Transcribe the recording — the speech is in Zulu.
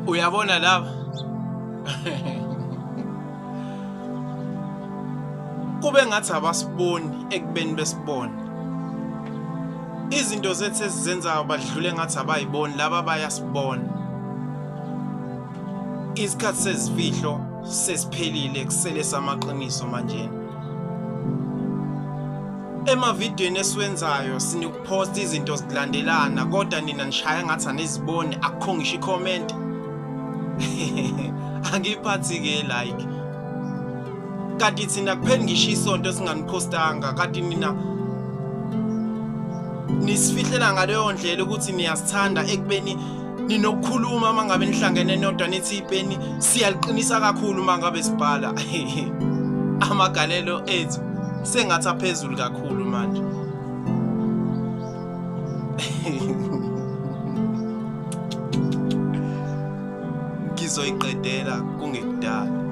Uyabona laba kube ngathi abasiboni ekubeni besibona izinto zethu ezizenzayo badlule ngathi abayiboni laba bayasibona. Isikhathi sezifihlo sesiphelile kusele samaqiniso manje. Emavidiyweni esiwenzayo sinikuposta izinto zilandelana kodwa nina nishaya ngathi aniziboni akukho ngisho icomment. Angiphathi ke like kanti thina kuphela ngisho isonto singanipostanga kanti nina nisifihlela ngaleyo ndlela ukuthi niyasithanda ekubeni ninokukhuluma mangabe nihlangene nodwa nithi ipeni siyaliqinisa kakhulu mangabe sibhala. Amagalelo ethu sengathi aphezulu kakhulu manje. Ngizoyiqedela kungekudala.